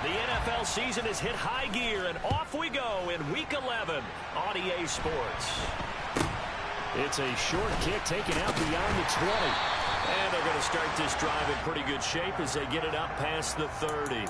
The NFL season has hit high gear, and off we go in Week 11 on EA Sports. It's a short kick taken out beyond the 20. And they're going to start this drive in pretty good shape as they get it up past the 30.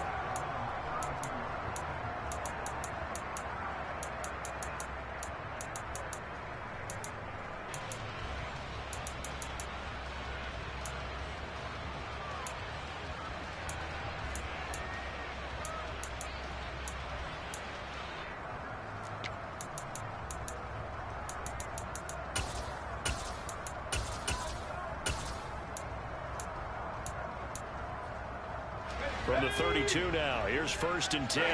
From the 32 now, here's 1st and 10.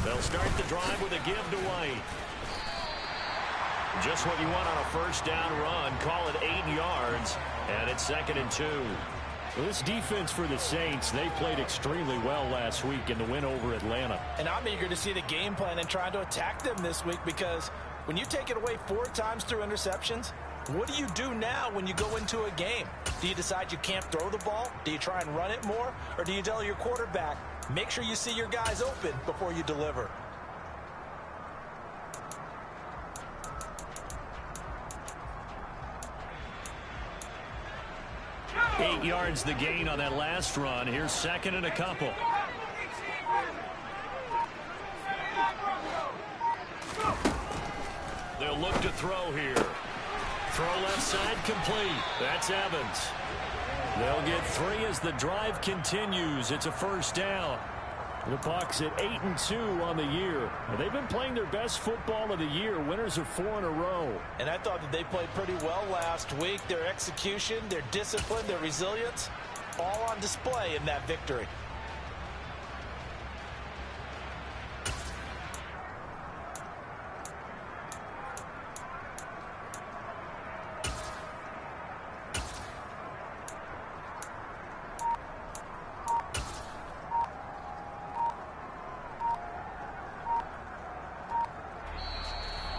They'll start the drive with a give to White. Just what you want on a first down run. Call it 8 yards, and it's 2nd and 2. Well, this defense for the Saints, they played extremely well last week in the win over Atlanta. And I'm eager to see the game plan and trying to attack them this week, because when you take it away 4 times through interceptions, what do you do now when you go into a game? Do you decide you can't throw the ball? Do you try and run it more? Or do you tell your quarterback, make sure you see your guys open before you deliver? Eight yards the gain on that last run. Here's 2nd and a couple. They'll look to throw here. Throw left side complete. That's Evans. They'll get 3 as the drive continues. It's a first down. The Bucs at 8-2 on the year. They've been playing their best football of the year. Winners of 4 in a row. And I thought that they played pretty well last week. Their execution, their discipline, their resilience, all on display in that victory.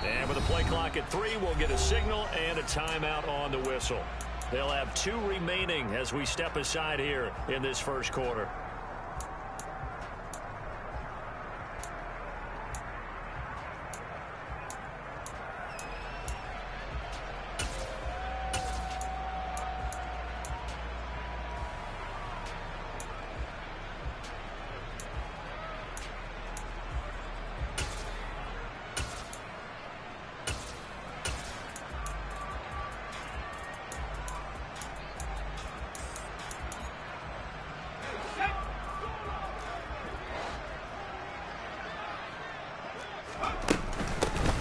And with a play clock at 3, we'll get a signal and a timeout on the whistle. They'll have 2 remaining as we step aside here in this first quarter.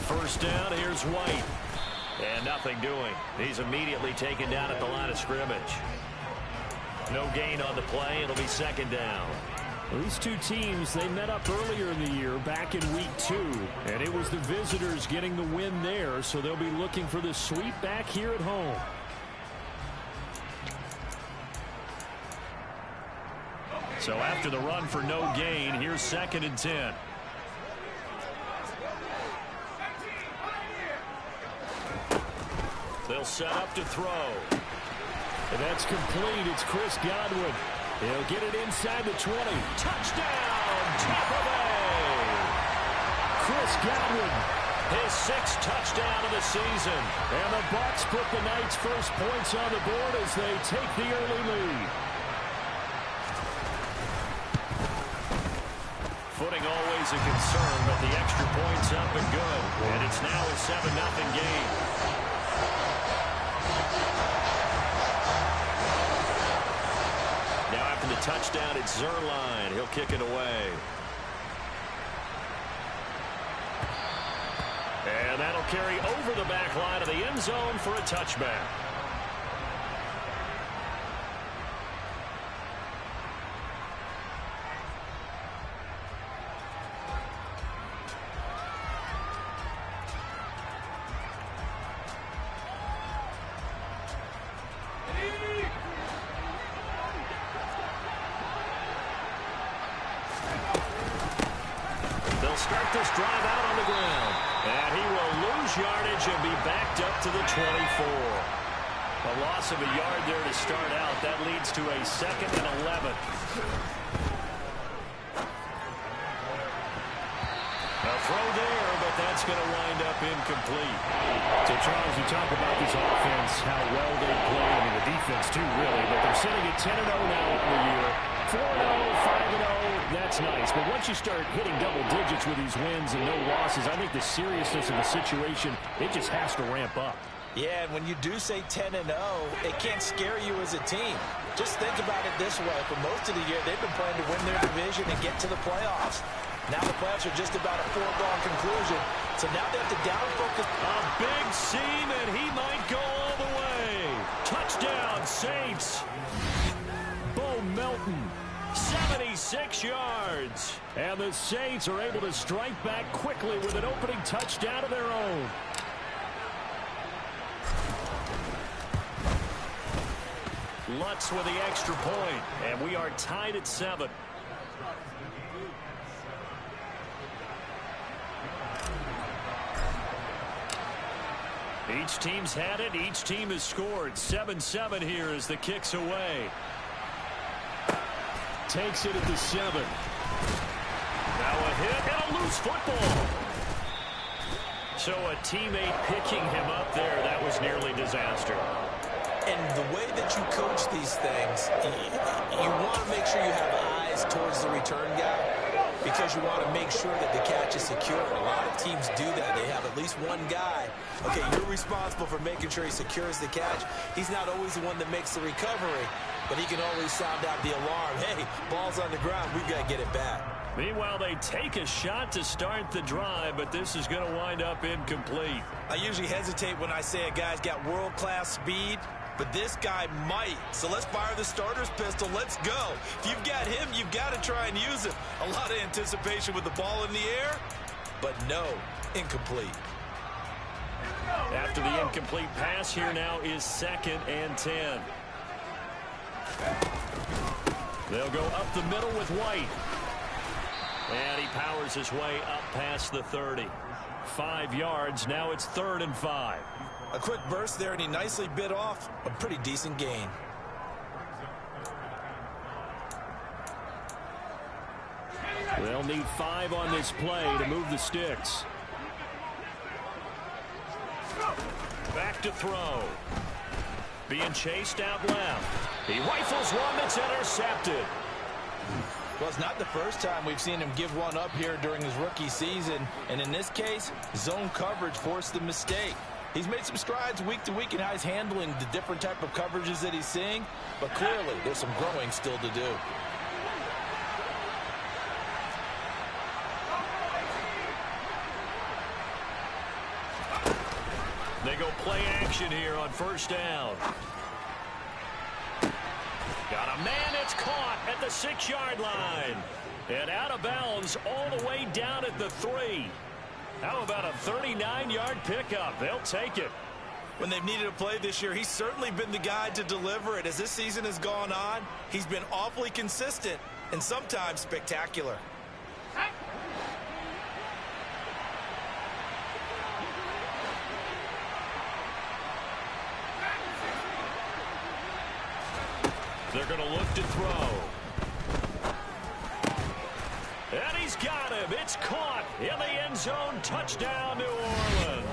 First down, here's White. And nothing doing. He's immediately taken down at the line of scrimmage. No gain on the play. It'll be 2nd down. Well, these two teams, they met up earlier in the year, back in week 2. And it was the visitors getting the win there, so they'll be looking for the sweep back here at home. So after the run for no gain, here's 2nd and 10. They'll set up to throw. And that's complete. It's Chris Godwin. He'll get it inside the 20. Touchdown, Tampa Bay! Chris Godwin. His 6th touchdown of the season. And the Bucs put the Knights' first points on the board as they take the early lead. Footing always a concern, but the extra point's up and good. And it's now a 7-0 game. Now after the touchdown, it's Zerline. He'll kick it away. And that'll carry over the back line of the end zone for a touchback. They'll start this drive out on the ground. And he will lose yardage and be backed up to the 24. A loss of a yard there to start out. That leads to a 2nd and 11. A throw there, but that's going to wind up incomplete. So, Charles, you talk about this offense, how well they play. I mean, the defense, too, really. But they're sitting at 10-0 now on the year. 4-0, 5-0, that's nice. But once you start hitting double digits with these wins and no losses, I think the seriousness of the situation, it just has to ramp up. Yeah, and when you do say 10-0, it can't scare you as a team. Just think about it this way. For most of the year, they've been playing to win their division and get to the playoffs. Now the playoffs are just about a foregone conclusion. So now they have to down-focus. A big seam, and he might go all the way. Touchdown, Saints. Bo Melton. 76 yards. And the Saints are able to strike back quickly with an opening touchdown of their own. Lutz with the extra point, and we are tied at 7. Each team's had it. Each team has scored. 7-7 here as the kick's away. Takes it at the 7. Now a hit and a loose football. So a teammate picking him up there, that was nearly disaster. And the way that you coach these things, you want to make sure you have eyes towards the return guy because you want to make sure that the catch is secure. A lot of teams do that. They have at least one guy. Okay, you're responsible for making sure he secures the catch. He's not always the one that makes the recovery, but he can always sound out the alarm. Hey, ball's on the ground. We've got to get it back. Meanwhile, they take a shot to start the drive, but this is going to wind up incomplete. I usually hesitate when I say a guy's got world-class speed, but this guy might. So let's fire the starter's pistol. Let's go. If you've got him, you've got to try and use him. A lot of anticipation with the ball in the air, but no, incomplete. After the incomplete pass, here now is 2nd and 10. They'll go up the middle with White. And he powers his way up past the 30. 5 yards. Now it's 3rd and 5. A quick burst there, and he nicely bit off a pretty decent gain. They'll need 5 on this play to move the sticks. Back to throw. Being chased out left. He rifles one that's intercepted. Well, it's not the first time we've seen him give one up here during his rookie season. And in this case, zone coverage forced the mistake. He's made some strides week to week in how he's handling the different type of coverages that he's seeing. But clearly, there's some growing still to do. They go play action here on 1st down. Got a man that's caught at the 6-yard line. And out of bounds all the way down at the 3. How about a 39-yard pickup? They'll take it. When they've needed a play this year, he's certainly been the guy to deliver it. As this season has gone on, he's been awfully consistent and sometimes spectacular. They're going to look to throw. And he's got him. It's caught in the end zone. Touchdown, New Orleans.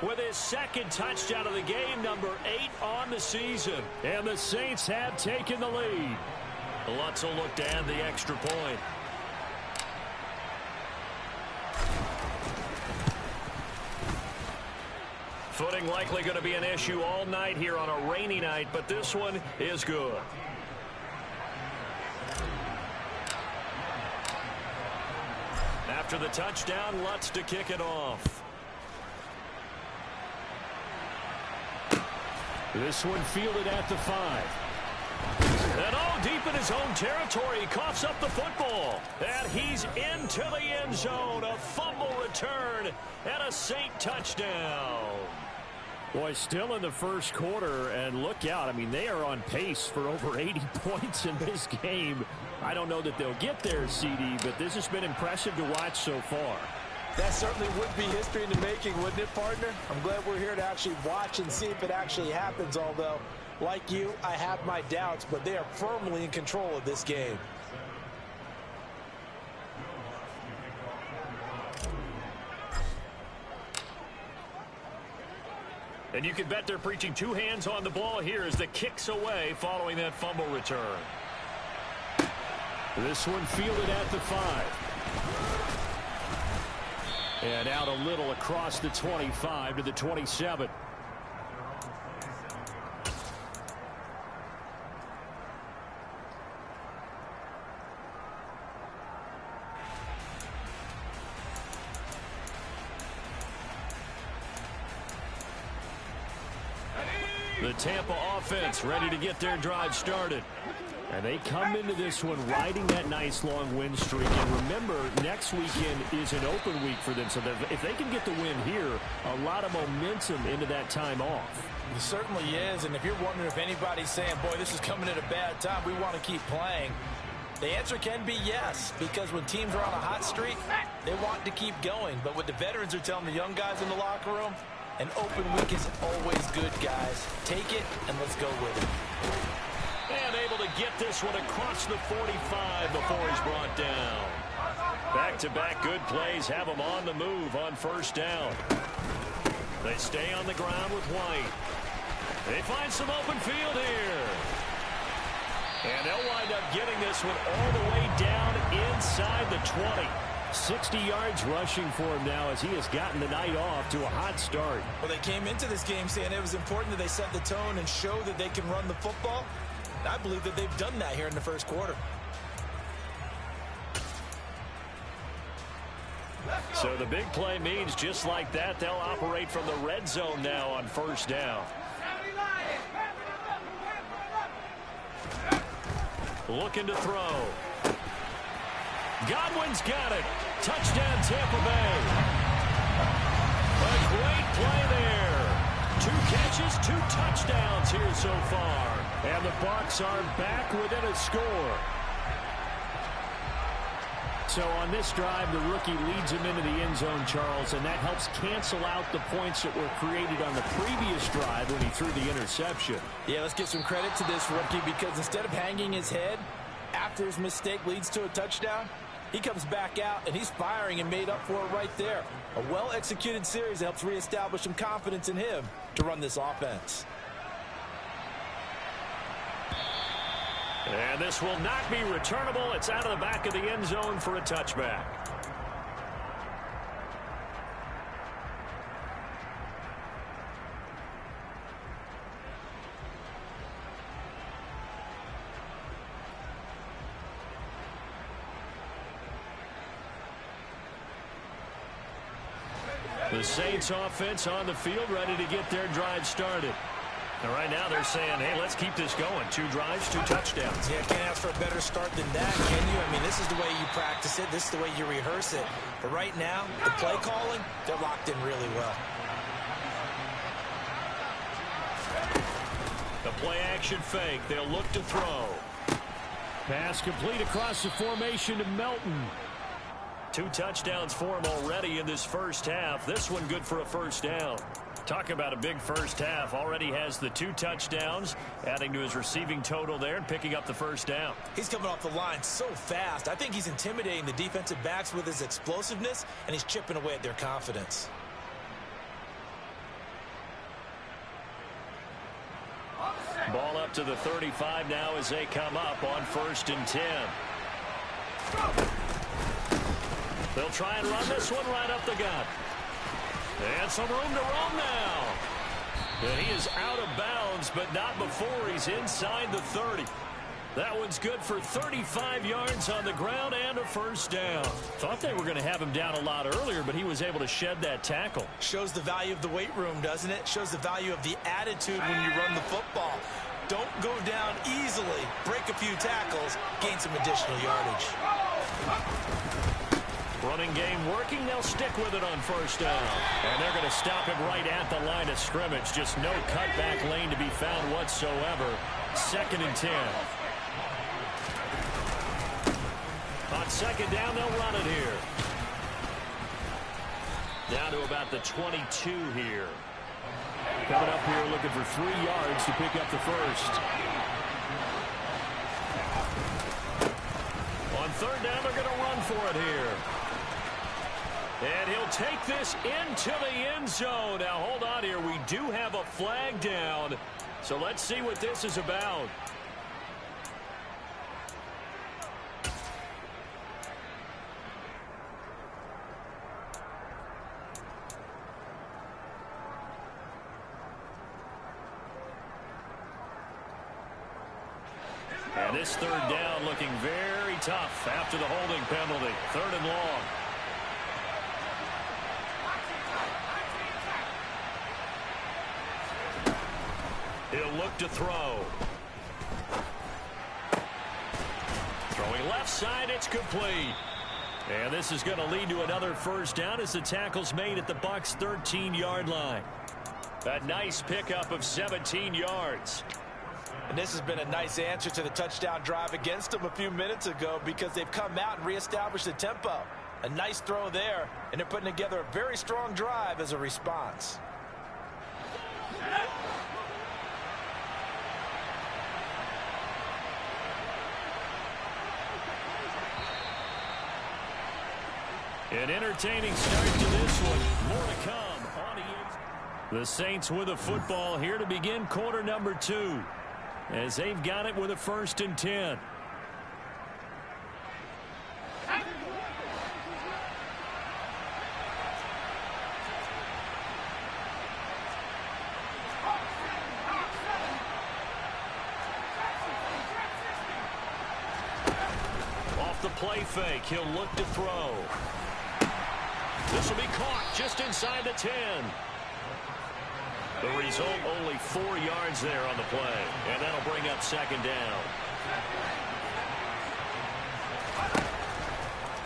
With his 2nd touchdown of the game, number 8 on the season. And the Saints have taken the lead. Lutz will look to add the extra point. Footing likely going to be an issue all night here on a rainy night, but this one is good. After the touchdown, Lutz to kick it off. This one fielded at the 5. And all deep in his own territory, he coughs up the football. And he's into the end zone. A fumble return and a Saint touchdown. Boy, still in the first quarter, and look out. I mean, they are on pace for over 80 points in this game. I don't know that they'll get there, CD, but this has been impressive to watch so far. That certainly would be history in the making, wouldn't it, partner? I'm glad we're here to actually watch and see if it actually happens, although, like you, I have my doubts, but they are firmly in control of this game. And you can bet they're preaching two hands on the ball here as the kick's away following that fumble return. This one fielded at the 5. And out a little across the 25 to the 27. The Tampa offense ready to get their drive started. And they come into this one riding that nice long win streak. And remember, next weekend is an open week for them. So if they can get the win here, a lot of momentum into that time off. It certainly is. And if you're wondering if anybody's saying, boy, this is coming at a bad time, we want to keep playing, the answer can be yes. Because when teams are on a hot streak, they want to keep going. But what the veterans are telling the young guys in the locker room, an open week is always good, guys. Take it, and let's go with it. And able to get this one across the 45 before he's brought down. Back-to-back good plays have him on the move on first down. They stay on the ground with White. They find some open field here. And they'll wind up getting this one all the way down inside the 20. 60 yards rushing for him now as he has gotten the night off to a hot start. Well, they came into this game saying it was important that they set the tone and show that they can run the football. I believe that they've done that here in the first quarter. So the big play means just like that, they'll operate from the red zone now on first down. Looking to throw. Godwin's got it. Touchdown, Tampa Bay. A great play there. 2 catches, 2 touchdowns here so far. And the Bucs are back within a score. So on this drive, the rookie leads him into the end zone, Charles, and that helps cancel out the points that were created on the previous drive when he threw the interception. Yeah, let's give some credit to this rookie because instead of hanging his head after his mistake leads to a touchdown, he comes back out and he's firing and made up for it right there. A well-executed series helps reestablish some confidence in him to run this offense. And this will not be returnable. It's out of the back of the end zone for a touchback. The Saints offense on the field ready to get their drive started. And right now they're saying, hey, let's keep this going. 2 drives, 2 touchdowns. Yeah, can't ask for a better start than that, can you? I mean, this is the way you practice it. This is the way you rehearse it. But right now, the play calling, they're locked in really well. The play action fake. They'll look to throw. Pass complete across the formation to Melton. 2 touchdowns for him already in this first half. This one good for a first down. Talk about a big first half. Already has the 2 touchdowns, adding to his receiving total there and picking up the first down. He's coming off the line so fast. I think he's intimidating the defensive backs with his explosiveness, and he's chipping away at their confidence. Ball up to the 35 now as they come up on 1st and 10. They'll try and run this one right up the gut. And some room to roam now. And he is out of bounds, but not before he's inside the 30. That one's good for 35 yards on the ground and a first down. Thought they were going to have him down a lot earlier, but he was able to shed that tackle. Shows the value of the weight room, doesn't it? Shows the value of the attitude when you run the football. Don't go down easily. Break a few tackles. Gain some additional yardage. Running game working. They'll stick with it on first down. And they're going to stop him right at the line of scrimmage. Just no cutback lane to be found whatsoever. 2nd and 10. On second down, they'll run it here. Down to about the 22 here. Coming up here looking for 3 yards to pick up the first. On third down, they're going to run for it here. And he'll take this into the end zone. Now, hold on here. We do have a flag down. So let's see what this is about. And this third down looking very tough after the holding penalty. Third and long. He'll look to throw. Throwing left side, it's complete. And this is going to lead to another first down as the tackle's made at the Bucs' 13-yard line. A nice pickup of 17 yards. And this has been a nice answer to the touchdown drive against them a few minutes ago because they've come out and reestablished the tempo. A nice throw there, and they're putting together a very strong drive as a response. An entertaining start to this one. More to come on the Saints with a football here to begin quarter number 2. As they've got it with a 1st and 10. Off the play fake, he'll look to throw. This will be caught just inside the 10. The result, only 4 yards there on the play. And that'll bring up second down.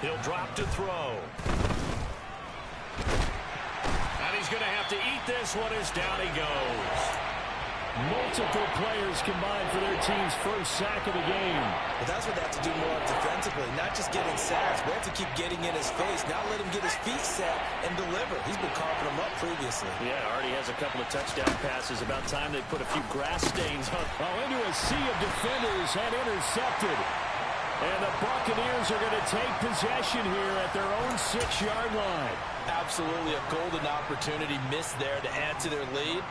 He'll drop to throw. And he's going to have to eat this one as down he goes. Multiple players combined for their team's first sack of the game. But that's what they have to do more defensively, not just getting sacks. We have to keep getting in his face. Now let him get his feet set and deliver. He's been coughing them up previously. Yeah, already has a couple of touchdown passes. About time they put a few grass stains on. Oh, into a sea of defenders and intercepted. And the Buccaneers are going to take possession here at their own 6-yard line. Absolutely a golden opportunity missed there to add to their lead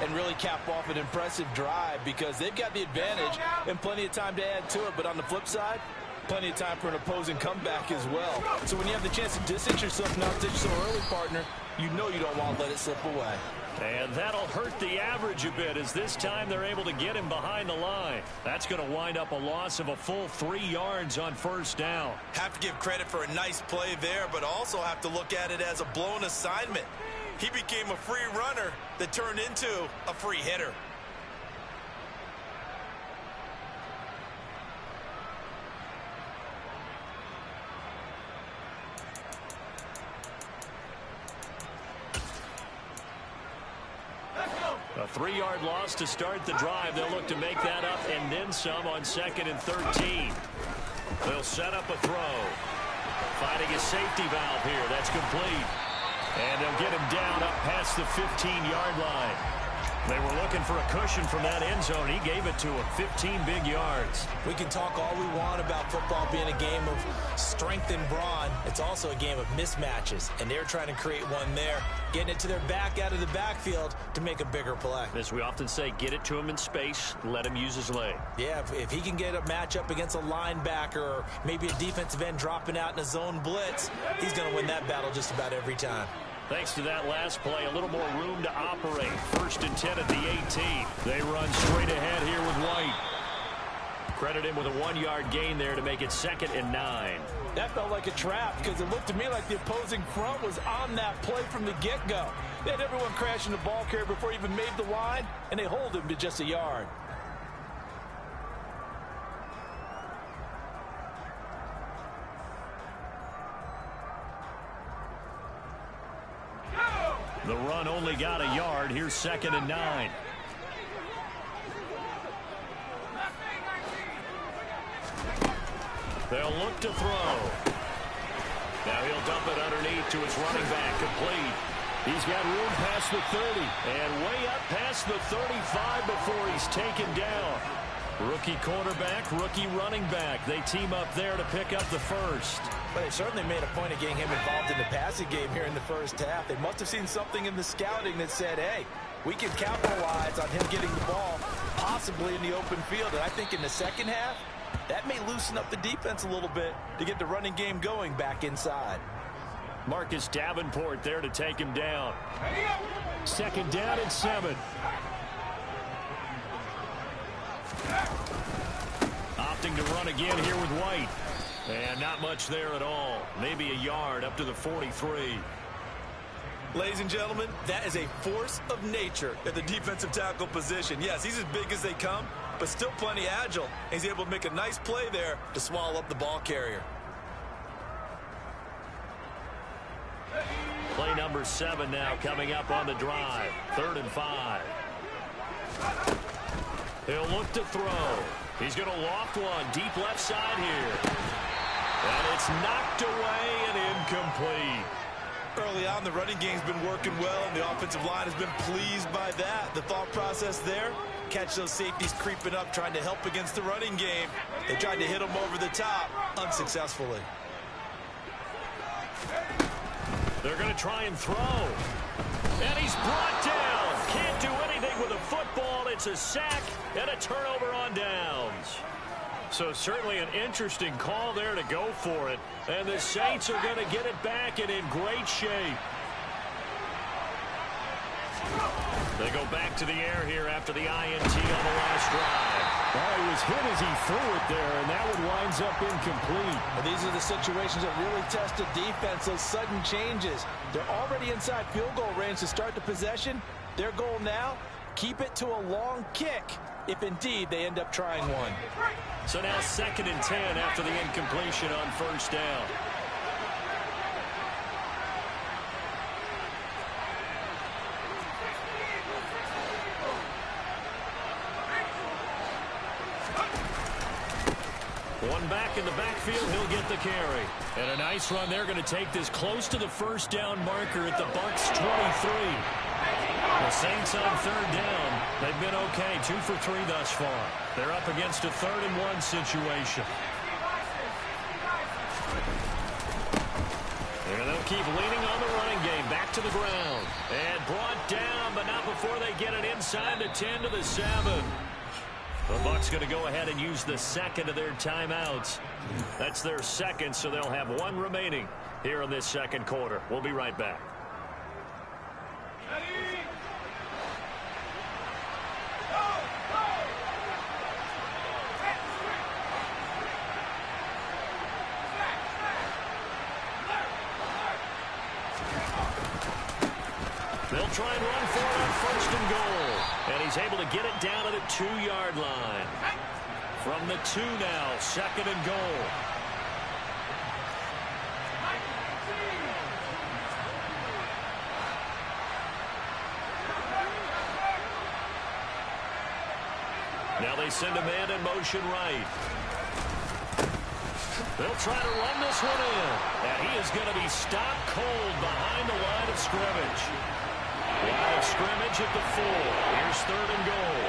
and really cap off an impressive drive because they've got the advantage and plenty of time to add to it. But on the flip side, plenty of time for an opposing comeback as well. So when you have the chance to distance yourself from opposition so early, partner, you know you don't want to let it slip away. And that'll hurt the average a bit as this time they're able to get him behind the line. That's going to wind up a loss of a full 3 yards on first down. Have to give credit for a nice play there, but also have to look at it as a blown assignment. He became a free runner that turned into a free hitter. A 3-yard loss to start the drive. They'll look to make that up and then some on 2nd and 13. They'll set up a throw. Finding a safety valve here. That's complete. And they'll get him down up past the 15-yard line. They were looking for a cushion from that end zone. He gave it to him. 15 big yards. We can talk all we want about football being a game of strength and brawn. It's also a game of mismatches, and they're trying to create one there, getting it to their back out of the backfield to make a bigger play. As we often say, get it to him in space, let him use his leg. Yeah, if he can get a matchup against a linebacker or maybe a defensive end dropping out in a zone blitz, he's going to win that battle just about every time. Thanks to that last play, a little more room to operate. 1st and 10 at the 18. They run straight ahead here with White. Credit him with a 1-yard gain there to make it 2nd and 9. That felt like a trap because it looked to me like the opposing front was on that play from the get-go. They had everyone crashing the ball carrier before he even made the line, and they hold him to just a yard. The run only got a yard. Here's 2nd and 9. They'll look to throw. Now he'll dump it underneath to his running back, complete. He's got room past the 30. And way up past the 35 before he's taken down. Rookie quarterback, rookie running back. They team up there to pick up the first. But they certainly made a point of getting him involved in the passing game here in the first half. They must have seen something in the scouting that said, hey, we can capitalize on him getting the ball, possibly in the open field. And I think in the second half, that may loosen up the defense a little bit to get the running game going back inside. Marcus Davenport there to take him down. Second down and 7. Opting to run again here with White. And not much there at all. Maybe a yard up to the 43. Ladies and gentlemen, that is a force of nature at the defensive tackle position. Yes, he's as big as they come, but still plenty agile. He's able to make a nice play there to swallow up the ball carrier. Play number 7 now coming up on the drive. 3rd and 5. He'll look to throw. He's going to loft one deep left side here. And it's knocked away and incomplete. Early on, the running game's been working well, and the offensive line has been pleased by that. The thought process there, catch those safeties creeping up, trying to help against the running game. They tried to hit them over the top, unsuccessfully. They're going to try and throw. And he's brought down. Can't do anything with a football. It's a sack and a turnover on downs. So certainly an interesting call there to go for it. And the Saints are going to get it back and in great shape. They go back to the air here after the INT on the last drive. Well, he was hit as he threw it there, and that one winds up incomplete. Well, these are the situations that really test a defense, those sudden changes. They're already inside field goal range to start the possession. Their goal now, keep it to a long kick, if indeed they end up trying one. So now 2nd and 10 after the incompletion on 1st down. One back in the backfield, he'll get the carry. And a nice run there, going to take this close to the 1st down marker at the Bucs 23. The Saints on 3rd down. They've been okay, 2 for 3 thus far. They're up against a 3rd and 1 situation. And they'll keep leaning on the running game. Back to the ground. And brought down, but not before they get it inside the 10 to the 7. The Bucs going to go ahead and use the 2nd of their timeouts. That's their 2nd, so they'll have 1 remaining here in this 2nd quarter. We'll be right back. They'll try and run for it on 1st and goal. And he's able to get it down to the 2-yard line. From the 2 now, 2nd and goal. Now they send a man in motion right. They'll try to run this one in. And he is going to be stopped cold behind the line of scrimmage. Line of scrimmage at the 4. Here's 3rd and goal.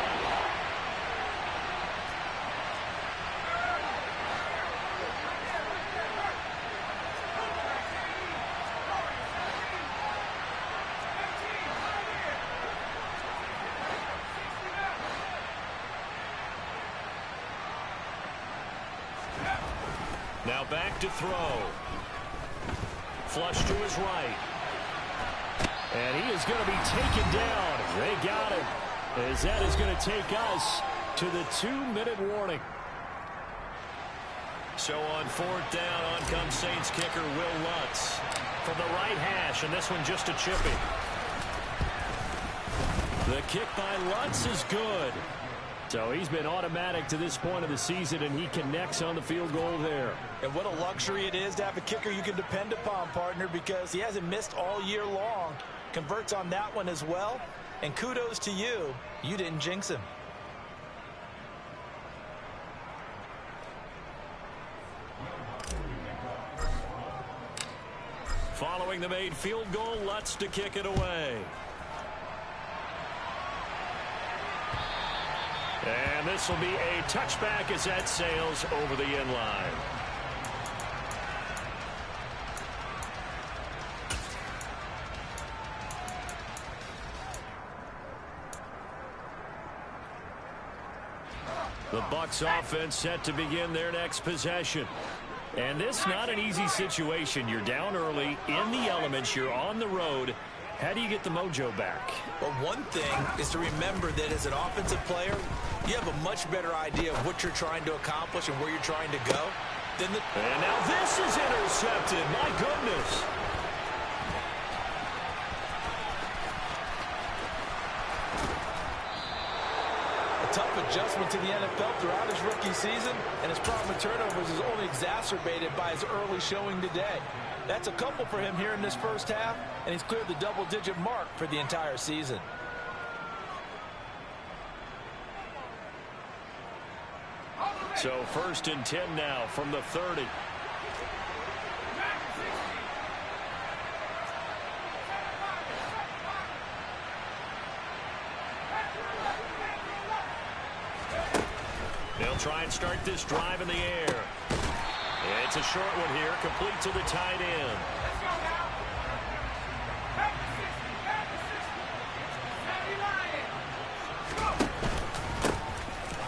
Now back to throw. Flush to his right. And he is going to be taken down. They got him. As that is going to take us to the 2-minute warning. So on 4th down, on comes Saints kicker Will Lutz from the right hash, and this one just a chippy. The kick by Lutz is good. So he's been automatic to this point of the season, and he connects on the field goal there. And what a luxury it is to have a kicker you can depend upon, partner, because he hasn't missed all year long. Converts on that one as well. And kudos to you. You didn't jinx him. Following the made field goal, Lutz to kick it away. And this will be a touchback as that sails over the end line. The Bucs offense set to begin their next possession. And this not an easy situation. You're down early, in the elements, you're on the road. How do you get the mojo back? Well, one thing is to remember that as an offensive player, you have a much better idea of what you're trying to accomplish and where you're trying to go. And now this is intercepted. My goodness. Tough adjustment to the NFL throughout his rookie season, and his problem with turnovers is only exacerbated by his early showing today. That's a couple for him here in this first half, and he's cleared the double-digit mark for the entire season. So 1st and 10 now from the 30. They'll try and start this drive in the air. It's a short one here, complete to the tight end.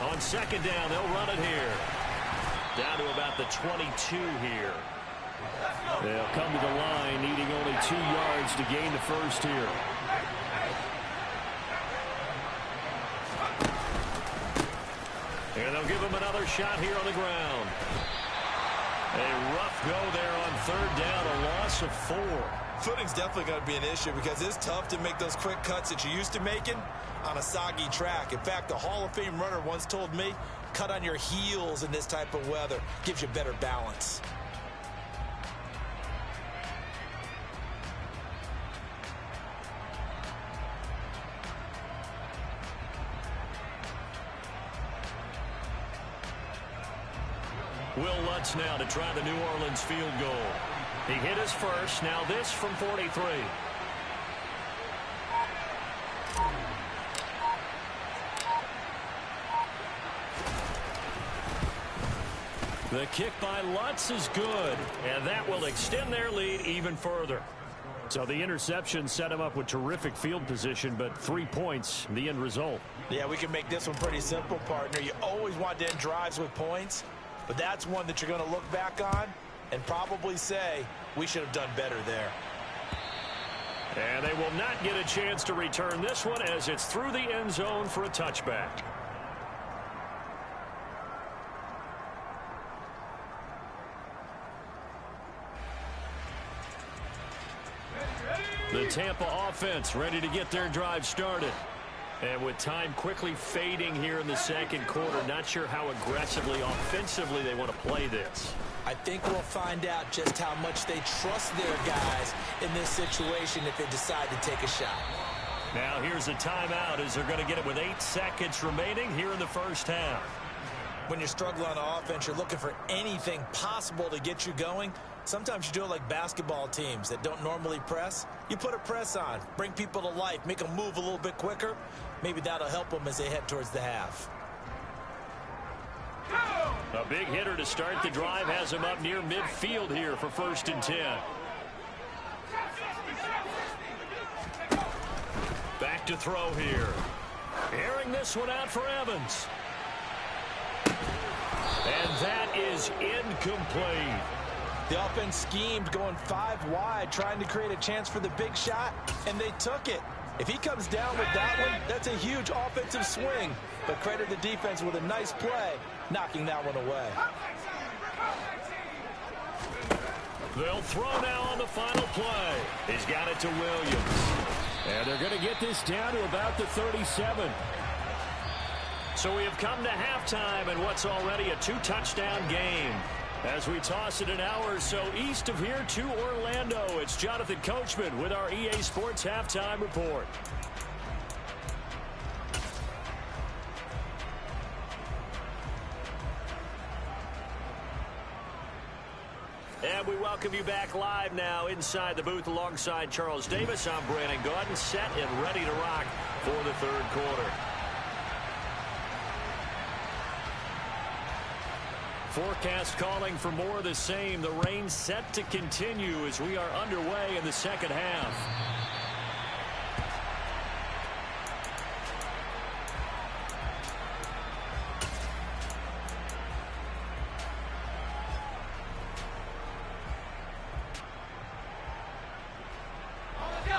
On 2nd down, they'll run it here. Down to about the 22 here. They'll come to the line, needing only 2 yards to gain the first here. And they'll give him another shot here on the ground. A rough go there on 3rd down, a loss of 4. Footing's definitely going to be an issue because it's tough to make those quick cuts that you're used to making on a soggy track. In fact, a Hall of Fame runner once told me, cut on your heels in this type of weather. Gives you better balance. Will Lutz now to try the New Orleans field goal. He hit his first. Now this from 43. The kick by Lutz is good, and that will extend their lead even further. So the interception set him up with terrific field position, but 3 points, the end result. Yeah, we can make this one pretty simple, partner. You always want to end drives with points, but that's one that you're going to look back on and probably say, we should have done better there. And they will not get a chance to return this one as it's through the end zone for a touchback. The Tampa offense ready to get their drive started. And with time quickly fading here in the 2nd quarter, not sure how aggressively, offensively they want to play this. I think we'll find out just how much they trust their guys in this situation if they decide to take a shot. Now here's a timeout as they're going to get it with 8 seconds remaining here in the first half. When you're struggling on offense, you're looking for anything possible to get you going. Sometimes you do it like basketball teams that don't normally press. You put a press on, bring people to life, make them move a little bit quicker. Maybe that'll help them as they head towards the half. A big hitter to start the drive has him up near midfield here for 1st and 10. Back to throw here. Airing this one out for Evans. And that is incomplete. The offense schemed going 5 wide, trying to create a chance for the big shot, and they took it. If he comes down with that one, that's a huge offensive swing. But credit the defense with a nice play, knocking that one away. They'll throw now on the final play. He's got it to Williams. And they're going to get this down to about the 37. So we have come to halftime in what's already a 2-touchdown game. As we toss it an hour or so east of here to Orlando, it's Jonathan Coachman with our EA Sports Halftime Report. And we welcome you back live now inside the booth alongside Charles Davis. I'm Brandon Gaudin, set and ready to rock for the third quarter. Forecast calling for more of the same. The rain set to continue as we are underway in the second half.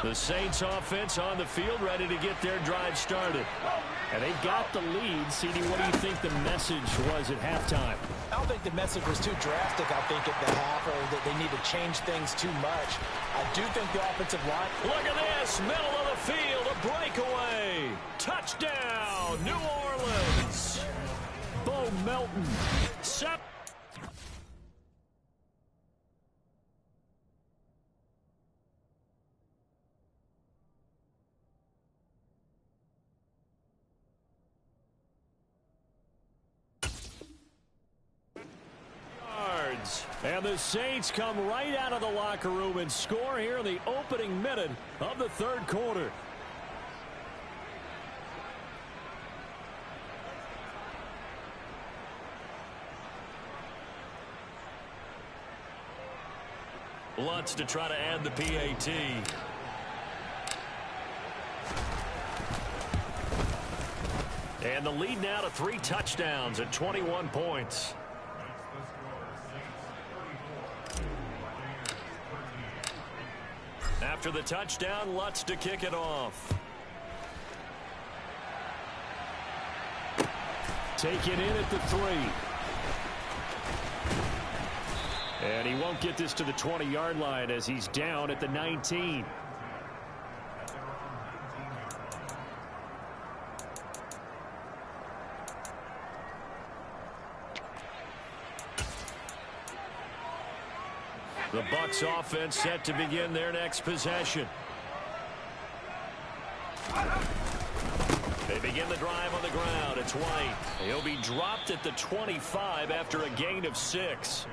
The Saints offense on the field, ready to get their drive started. And they've got the lead. CD, what do you think the message was at halftime? I don't think the message was too drastic, I think, at the half, or that they need to change things too much. I do think the offensive line... Look at this, middle of the field, a breakaway. Touchdown, New Orleans. Bo Melton. And the Saints come right out of the locker room and score here in the opening minute of the third quarter. Lutz to try to add the PAT. And the lead now to 3 touchdowns at 21 points. After the touchdown, Lutz to kick it off. Taken in at the 3. And he won't get this to the 20-yard line as he's down at the 19. The Bucs offense set to begin their next possession. They begin the drive on the ground. It's White. He'll be dropped at the 25 after a gain of 6.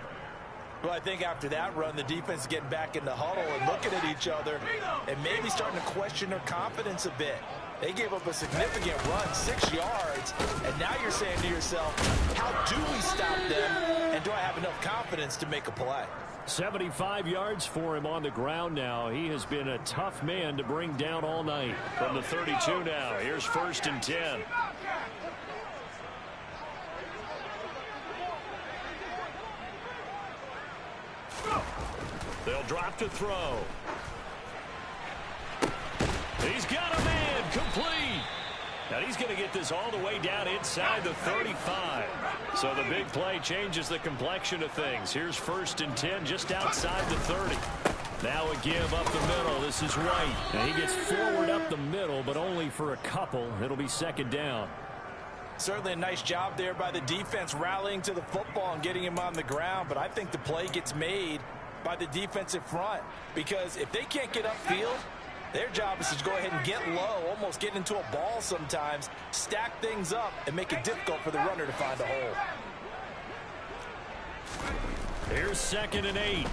Well, I think after that run, the defense is getting back in the huddle and looking at each other and maybe starting to question their confidence a bit. They gave up a significant run, 6 yards, and now you're saying to yourself, how do we stop them, and do I have enough confidence to make a play? 75 yards for him on the ground now. He has been a tough man to bring down all night. From the 32 now, here's 1st and 10. They'll drop to throw. He's got a man, complete. And he's going to get this all the way down inside the 35. So the big play changes the complexion of things. Here's 1st and 10 just outside the 30. Now a give up the middle. This is White. And he gets forward up the middle, but only for a couple. It'll be 2nd down. Certainly a nice job there by the defense rallying to the football and getting him on the ground. But I think the play gets made by the defensive front. Because if they can't get upfield, their job is to go ahead and get low, almost get into a ball sometimes, stack things up, and make it difficult for the runner to find a hole. Here's 2nd and 8.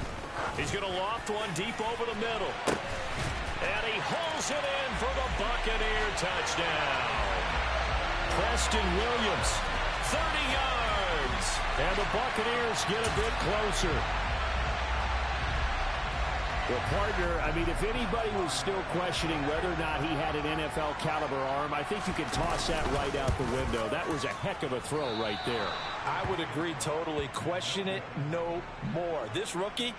He's going to loft one deep over the middle. And he hauls it in for the Buccaneer touchdown. Preston Williams, 30 yards. And the Buccaneers get a bit closer. Well, partner, I mean, if anybody was still questioning whether or not he had an NFL caliber arm, I think you can toss that right out the window. That was a heck of a throw right there. I would agree totally. Question it no more. This rookie,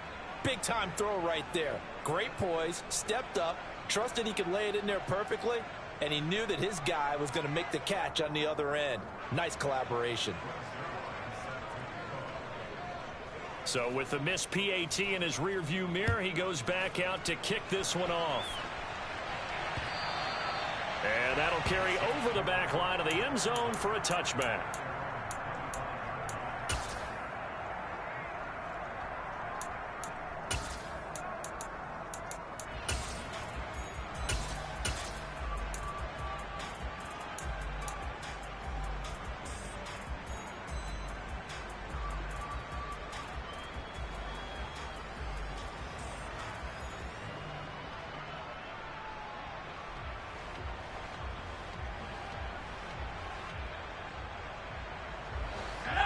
big-time throw right there. Great poise, stepped up, trusted he could lay it in there perfectly, and he knew that his guy was going to make the catch on the other end. Nice collaboration. So with the missed PAT in his rearview mirror, he goes back out to kick this one off. And that'll carry over the back line of the end zone for a touchback.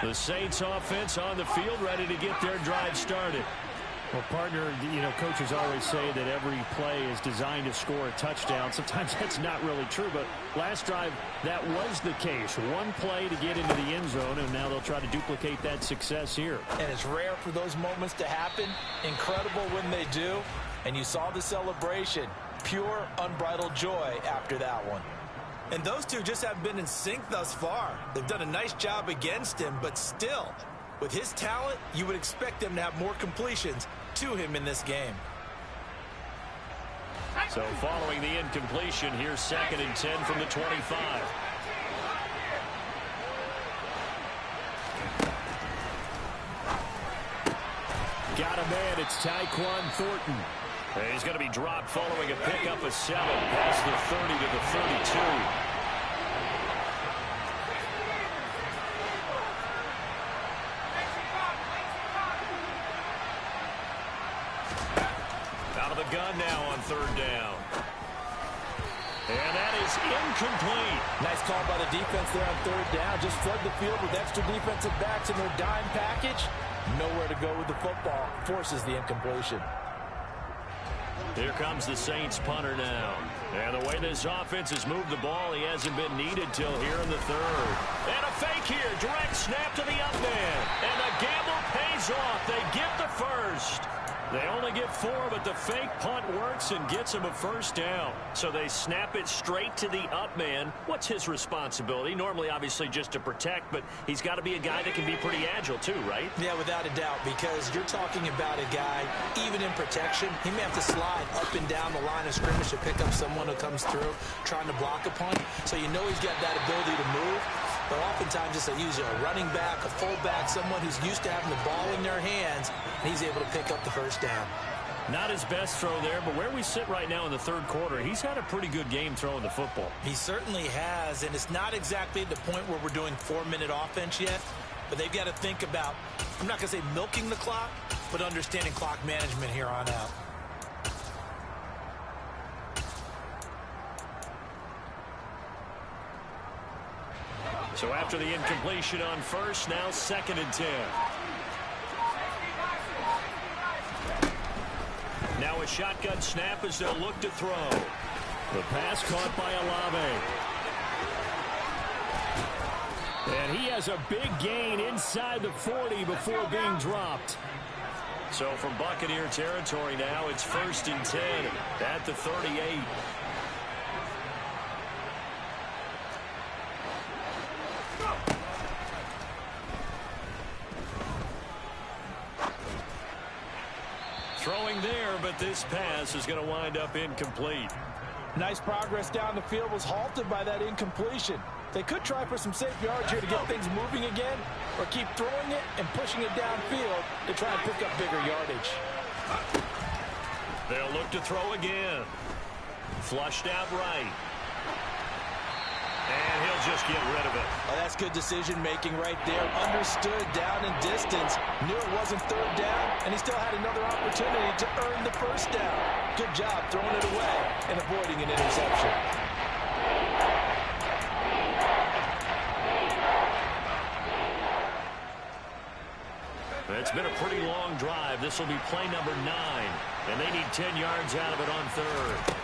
The Saints offense on the field, ready to get their drive started. Well, partner, coaches always say that every play is designed to score a touchdown. Sometimes that's not really true, but last drive, that was the case. One play to get into the end zone, and now they'll try to duplicate that success here. And it's rare for those moments to happen. Incredible when they do. And you saw the celebration. Pure, unbridled joy after that one. And those two just have been in sync thus far. They've done a nice job against him, but still, with his talent, you would expect him to have more completions to him in this game. So following the incompletion, here's 2nd and 10 from the 25. Got a man. It's Tyquan Thornton. He's going to be dropped following a pickup of 7 past the 30 to the 32. Out of the gun now on 3rd down. And that is incomplete. Nice call by the defense there on 3rd down. Just flood the field with extra defensive backs in their dime package. Nowhere to go with the football. Forces the incompletion. Here comes the Saints punter now. And the way this offense has moved the ball, he hasn't been needed till here in the 3rd. And a fake here. Direct snap to the up man. And the gamble pays off. They get the first. They only get 4, but the fake punt works and gets him a 1st down. So they snap it straight to the up man. What's his responsibility? Normally, obviously, just to protect, but he's got to be a guy that can be pretty agile too, right? Yeah, without a doubt, because you're talking about a guy, even in protection, he may have to slide up and down the line of scrimmage to pick up someone who comes through trying to block a punt. So you know he's got that ability to move. But oftentimes it's usually a running back, a fullback, someone who's used to having the ball in their hands, and he's able to pick up the 1st down. Not his best throw there, but where we sit right now in the 3rd quarter, he's had a pretty good game throwing the football. He certainly has, and it's not exactly the point where we're doing 4-minute offense yet, but they've got to think about, I'm not going to say milking the clock, but understanding clock management here on out. So after the incompletion on 1st, now 2nd and 10. Now a shotgun snap as they'll look to throw. The pass caught by Olave. And he has a big gain inside the 40 before being dropped. So from Buccaneer territory now, it's 1st and 10 at the 38. Throwing there, but this pass is going to wind up incomplete. Nice progress down the field was halted by that incompletion. They could try for some safe yards here to get things moving again, or keep throwing it and pushing it downfield to try and pick up bigger yardage. They'll look to throw again. Flushed out right. And he'll just get rid of it. Oh, that's good decision-making right there. Understood down in distance. Knew it wasn't 3rd down, and he still had another opportunity to earn the 1st down. Good job throwing it away and avoiding an interception. It's been a pretty long drive. This will be play number 9, and they need 10 yards out of it on 3rd.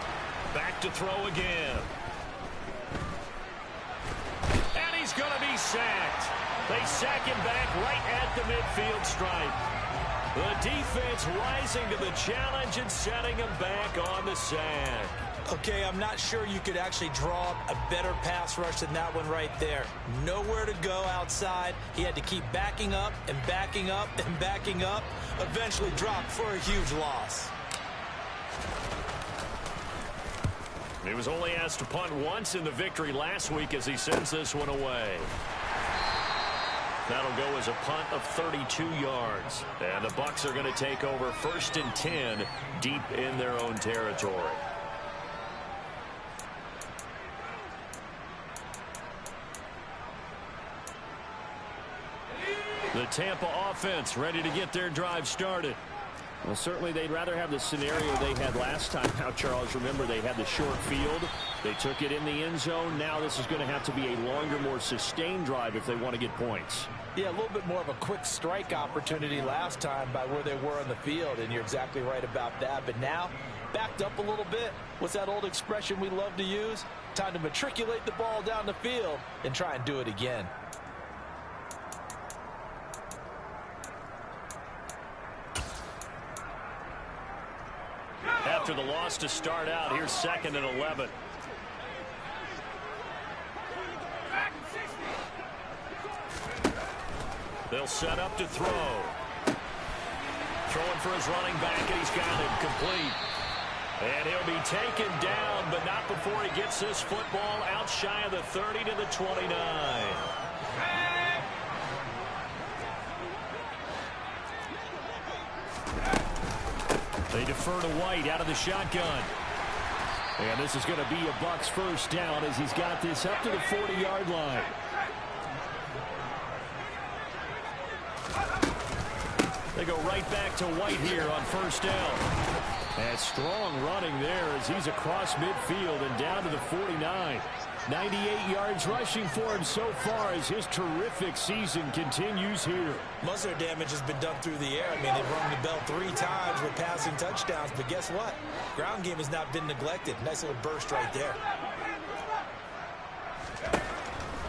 Back to throw again. And he's going to be sacked. They sack him back right at the midfield stripe. The defense rising to the challenge and setting him back on the sack. Okay, I'm not sure you could actually draw up a better pass rush than that one right there. Nowhere to go outside. He had to keep backing up and backing up and backing up. Eventually dropped for a huge loss. He was only asked to punt once in the victory last week as he sends this one away. That'll go as a punt of 32 yards. And the Bucs are going to take over 1st and 10 deep in their own territory. The Tampa offense ready to get their drive started. Well, certainly they'd rather have the scenario they had last time. Now, Charles, remember they had the short field. They took it in the end zone. Now this is going to have to be a longer, more sustained drive if they want to get points. Yeah, a little bit more of a quick strike opportunity last time by where they were on the field, and you're exactly right about that. But now, backed up a little bit. What's that old expression we love to use? Time to matriculate the ball down the field and try and do it again. After the loss to start out, here's 2nd and 11. They'll set up to throw. Throwing for his running back, and he's got it complete. And he'll be taken down, but not before he gets this football out shy of the 30 to the 29. They defer to White out of the shotgun. And this is going to be a Bucs first down as he's got this up to the 40-yard line. They go right back to White here on first down. And strong running there as he's across midfield and down to the 49. 98 yards rushing for him so far as his terrific season continues here. Most of their damage has been done through the air. I mean, they've rung the bell 3 times with passing touchdowns, but guess what? Ground game has not been neglected. Nice little burst right there.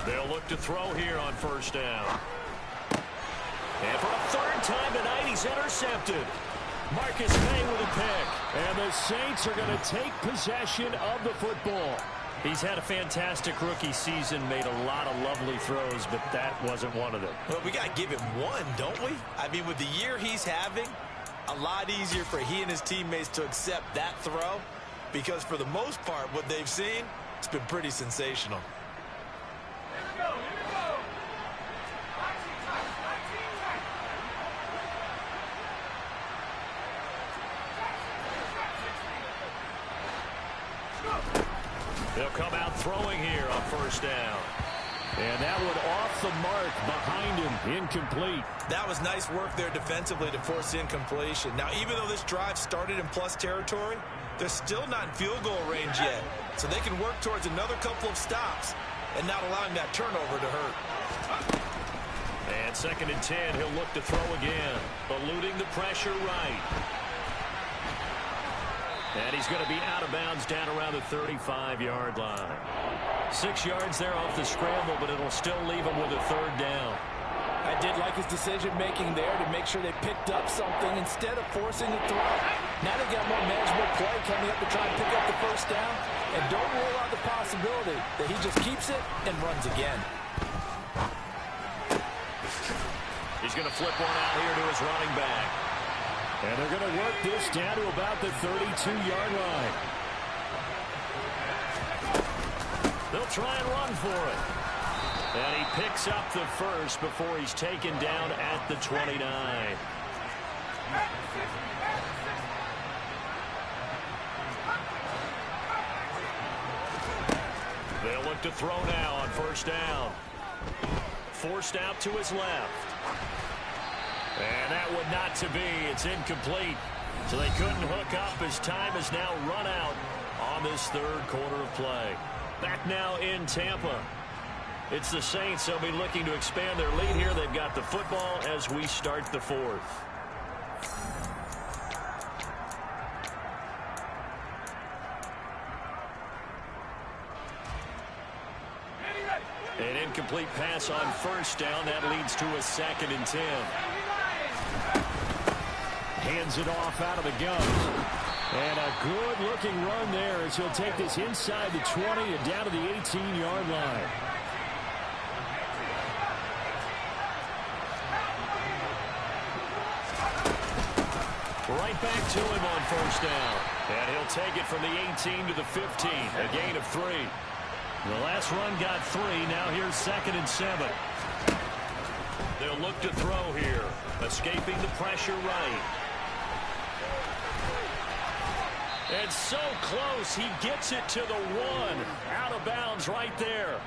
They'll look to throw here on first down. And for a 3rd time tonight, he's intercepted. Marcus May with a pick. And the Saints are going to take possession of the football. He's had a fantastic rookie season, made a lot of lovely throws, but that wasn't one of them. Well, we got to give him one, don't we? I mean, with the year he's having, a lot easier for he and his teammates to accept that throw because for the most part, what they've seen, it's been pretty sensational. They'll come out throwing here on first down. And that one off the mark behind him, incomplete. That was nice work there defensively to force incompletion. Now, even though this drive started in plus territory, they're still not in field goal range yet. So they can work towards another couple of stops and not allowing that turnover to hurt. And 2nd and 10, he'll look to throw again, eluding the pressure right. And he's going to be out of bounds down around the 35-yard line. 6 yards there off the scramble, but it'll still leave him with a 3rd down. I did like his decision-making there to make sure they picked up something instead of forcing the throw. Now they got more manageable play coming up to try and pick up the first down. And don't rule out the possibility that he just keeps it and runs again. He's going to flip one out here to his running back. And they're going to work this down to about the 32-yard line. They'll try and run for it. And he picks up the first before he's taken down at the 29. They'll look to throw now on first down. Forced out to his left. And that would not to be. It's incomplete. So they couldn't hook up as time has now run out on this 3rd quarter of play. Back now in Tampa. It's the Saints. They'll be looking to expand their lead here. They've got the football as we start the 4th. An incomplete pass on first down. That leads to a 2nd and 10. Hands it off out of the gun. And a good-looking run there as he'll take this inside the 20 and down to the 18-yard line. Right back to him on first down. And he'll take it from the 18 to the 15. A gain of 3. The last run got 3. Now here's 2nd and 7. They'll look to throw here. Escaping the pressure right. And so close, he gets it to the 1. Out of bounds right there.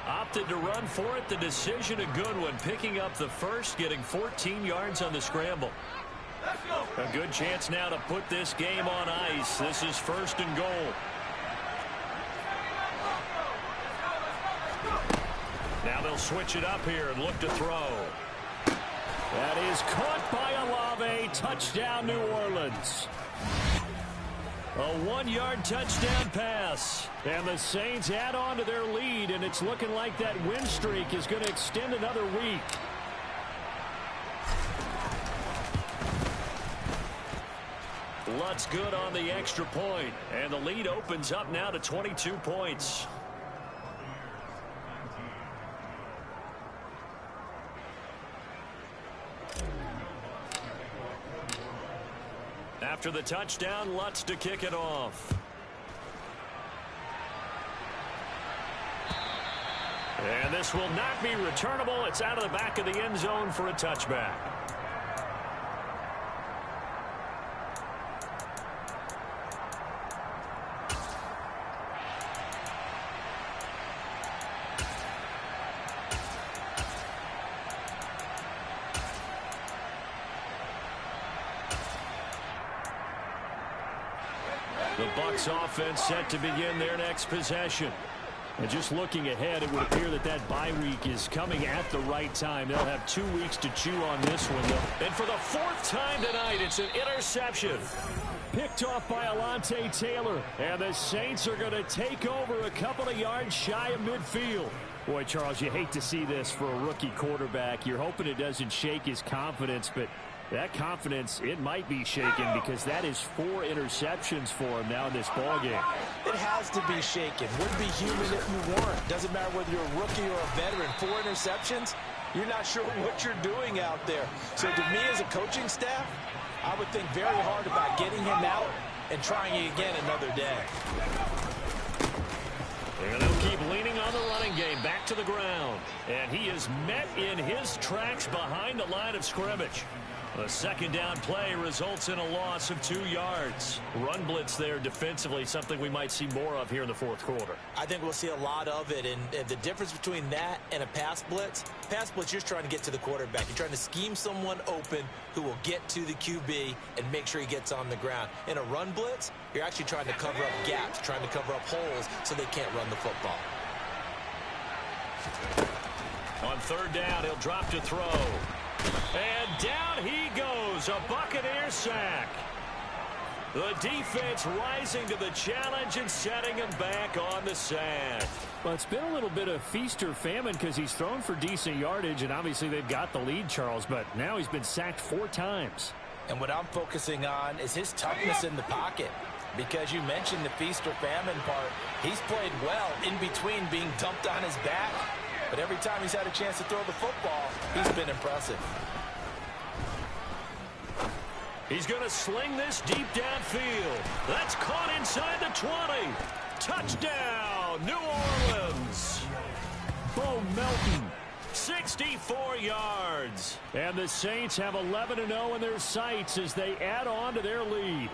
Opted to run for it. The decision a good one. Picking up the first, getting 14 yards on the scramble. A good chance now to put this game on ice. This is 1st and goal. They'll switch it up here and look to throw. That is caught by Olave. Touchdown, New Orleans. A 1-yard touchdown pass. And the Saints add on to their lead, and it's looking like that win streak is going to extend another week. Lutt's good on the extra point, and the lead opens up now to 22 points. After the touchdown, Lutz to kick it off. And this will not be returnable. It's out of the back of the end zone for a touchback. The Bucs offense set to begin their next possession. And just looking ahead, it would appear that that bye week is coming at the right time. They'll have 2 weeks to chew on this one. And for the 4th time tonight, it's an interception. Picked off by Alontae Taylor. And the Saints are going to take over a couple of yards shy of midfield. Boy, Charles, you hate to see this for a rookie quarterback. You're hoping it doesn't shake his confidence, but that confidence, it might be shaken because that is 4 interceptions for him now in this ballgame. It has to be shaken. Wouldn't be human if you weren't. Doesn't matter whether you're a rookie or a veteran. 4 interceptions, you're not sure what you're doing out there. So to me as a coaching staff, I would think very hard about getting him out and trying it again another day. And they'll keep leaning on the running game back to the ground. And he is met in his tracks behind the line of scrimmage. A second down play results in a loss of 2 yards. Run blitz there defensively, something we might see more of here in the 4th quarter. I think we'll see a lot of it, and the difference between that and a pass blitz, you're trying to get to the quarterback. You're trying to scheme someone open who will get to the QB and make sure he gets on the ground. In a run blitz, you're actually trying to cover up gaps, trying to cover up holes so they can't run the football. On 3rd down, he'll drop to throw. And down he goes, a Buccaneer sack. The defense rising to the challenge and setting him back on the sand. Well, it's been a little bit of feast or famine because he's thrown for decent yardage, and obviously they've got the lead, Charles, but now he's been sacked 4 times. And what I'm focusing on is his toughness in the pocket. Because you mentioned the feast or famine part, he's played well in between being dumped on his back. But every time he's had a chance to throw the football, he's been impressive. He's going to sling this deep downfield. That's caught inside the 20. Touchdown, New Orleans. Bo Melton. 64 yards. And the Saints have 11-0 in their sights as they add on to their lead.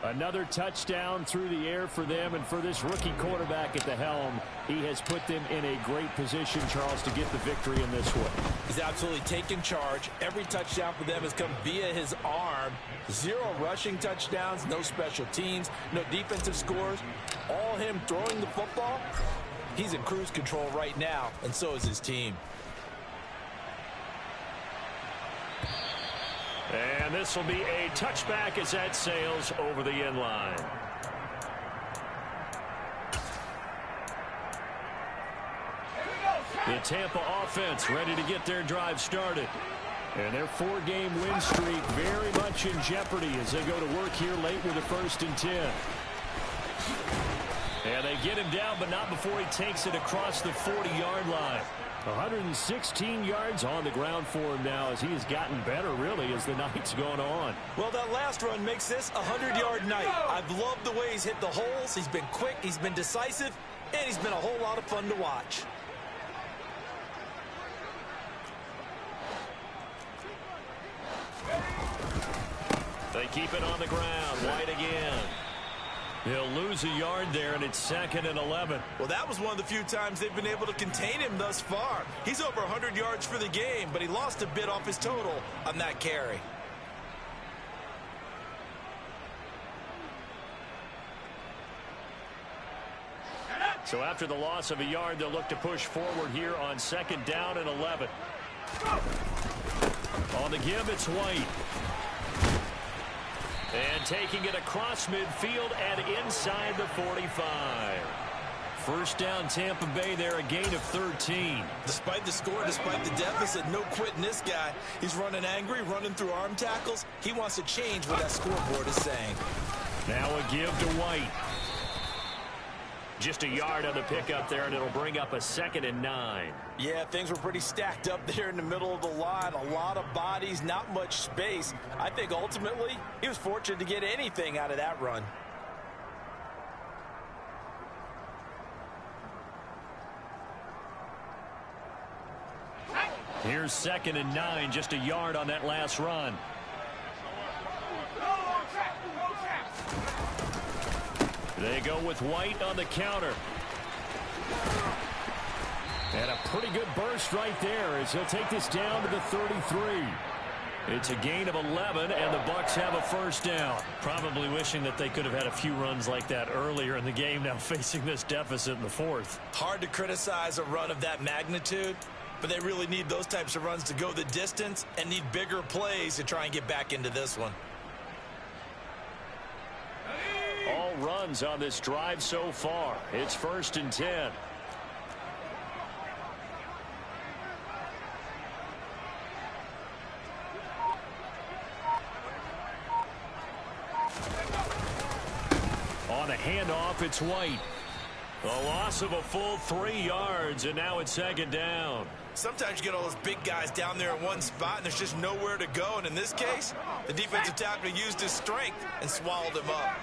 Another touchdown through the air for them, and for this rookie quarterback at the helm, he has put them in a great position, Charles, to get the victory in this one. He's absolutely taken charge. Every touchdown for them has come via his arm. 0 rushing touchdowns, no special teams, no defensive scores. All him throwing the football. He's in cruise control right now, and so is his team. And this will be a touchback as that sails over the end line. The Tampa offense ready to get their drive started. And their 4-game win streak very much in jeopardy as they go to work here late with a 1st and 10. And they get him down, but not before he takes it across the 40-yard line. 116 yards on the ground for him now as he has gotten better, really, as the night's gone on. Well, that last run makes this a 100-yard night. I've loved the way he's hit the holes. He's been quick, he's been decisive, and he's been a whole lot of fun to watch. They keep it on the ground. White again. He'll lose a yard there, and it's 2nd and 11. Well, that was one of the few times they've been able to contain him thus far. He's over 100 yards for the game, but he lost a bit off his total on that carry. So after the loss of a yard, they'll look to push forward here on 2nd down and 11. On the give, it's White. And taking it across midfield and inside the 45. First down, Tampa Bay there, a gain of 13. Despite the score, despite the deficit, no quitting this guy. He's running angry, running through arm tackles. He wants to change what that scoreboard is saying. Now a give to White. Just a yard on the pickup there, and it'll bring up a 2nd and 9. Yeah, things were pretty stacked up there in the middle of the line. A lot of bodies, not much space. I think ultimately he was fortunate to get anything out of that run. Here's 2nd and 9, just a yard on that last run. They go with White on the counter. And a pretty good burst right there as he'll take this down to the 33. It's a gain of 11, and the Bucs have a first down. Probably wishing that they could have had a few runs like that earlier in the game, now facing this deficit in the 4th. Hard to criticize a run of that magnitude, but they really need those types of runs to go the distance and need bigger plays to try and get back into this one. All runs on this drive so far. It's 1st and 10. On a handoff, it's White. A loss of a full 3 yards, and now it's 2nd down. Sometimes you get all those big guys down there in one spot, and there's just nowhere to go. And in this case, the defensive tackle used his strength and swallowed him up.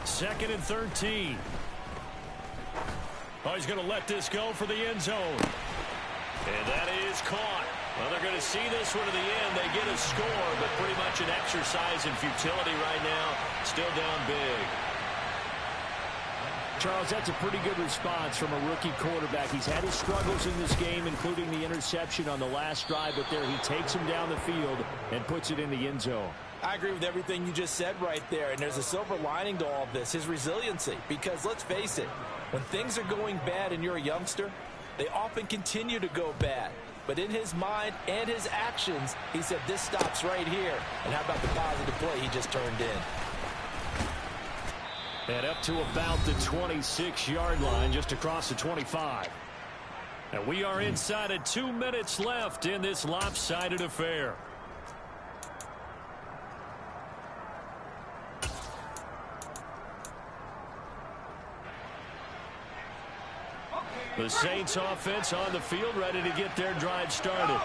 2nd and 13. Oh, he's going to let this go for the end zone. And that is caught. Well, they're going to see this one to the end. They get a score, but pretty much an exercise in futility right now. Still down big. Charles, that's a pretty good response from a rookie quarterback. He's had his struggles in this game, including the interception on the last drive, but there he takes him down the field and puts it in the end zone. I agree with everything you just said right there, and there's a silver lining to all of this, his resiliency. Because let's face it, when things are going bad and you're a youngster, they often continue to go bad. But in his mind and his actions, he said, this stops right here. And how about the positive play he just turned in? And up to about the 26-yard line, just across the 25. And we are inside of 2 minutes left in this lopsided affair. The Saints offense on the field, ready to get their drive started.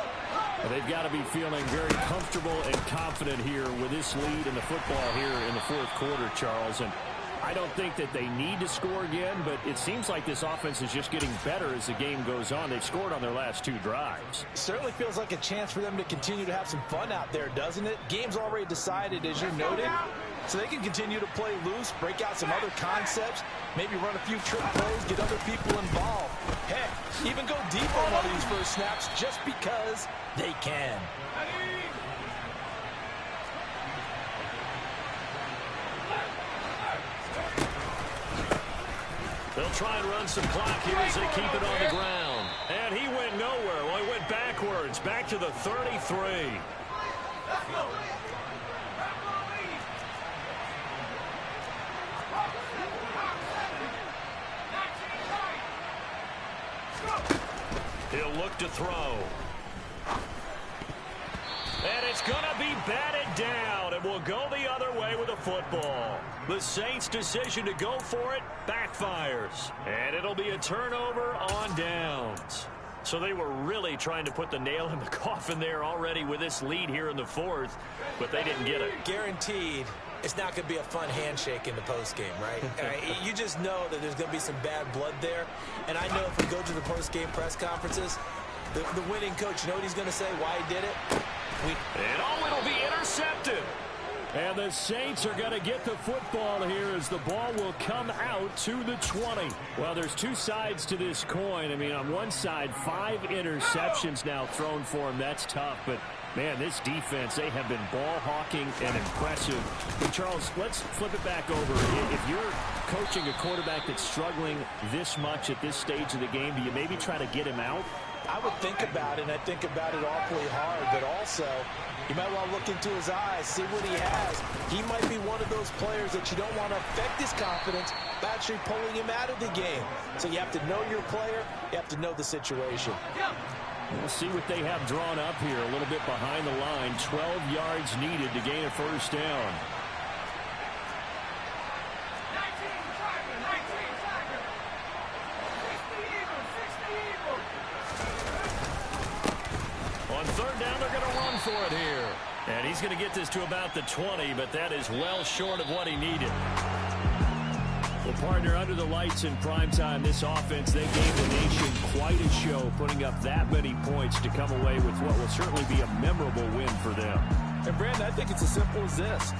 And they've got to be feeling very comfortable and confident here with this lead in the football here in the 4th quarter, Charles. And I don't think that they need to score again, but it seems like this offense is just getting better as the game goes on. They've scored on their last 2 drives. It certainly feels like a chance for them to continue to have some fun out there, doesn't it? Game's already decided, as you noted, so they can continue to play loose, break out some other concepts, maybe run a few trick plays, get other people involved. Heck, even go deep on one of these first snaps just because they can. They'll try and run some clock here as they keep it on the ground. And he went nowhere. Well, he went backwards, back to the 33. He'll look to throw. And it's going to be batted down, and will go the other way with the football. The Saints' decision to go for it backfires. And it'll be a turnover on downs. So they were really trying to put the nail in the coffin there already with this lead here in the 4th, but they didn't get it. Guaranteed it's not going to be a fun handshake in the postgame, right? You just know that there's going to be some bad blood there. And I know if we go to the postgame press conferences, the winning coach, you know what he's going to say, why he did it? And it'll be intercepted. And the Saints are going to get the football here as the ball will come out to the 20. Well, there's two sides to this coin. I mean, on one side, 5 interceptions now thrown for him. That's tough. But, man, this defense, they have been ball hawking and impressive. But, Charles, let's flip it back over. If you're coaching a quarterback that's struggling this much at this stage of the game, do you maybe try to get him out? I would think about it, and I think about it awfully hard, but also you might want to look into his eyes, see what he has. He might be one of those players that you don't want to affect his confidence by actually pulling him out of the game. So you have to know your player, you have to know the situation. We'll see what they have drawn up here, a little bit behind the line. 12 yards needed to gain a first down. On third down, they're going to run for it here. And he's going to get this to about the 20, but that is well short of what he needed. Well, partner, under the lights in primetime, this offense, they gave the nation quite a show, putting up that many points to come away with what will certainly be a memorable win for them. And, Brandon, I think it's as simple as this.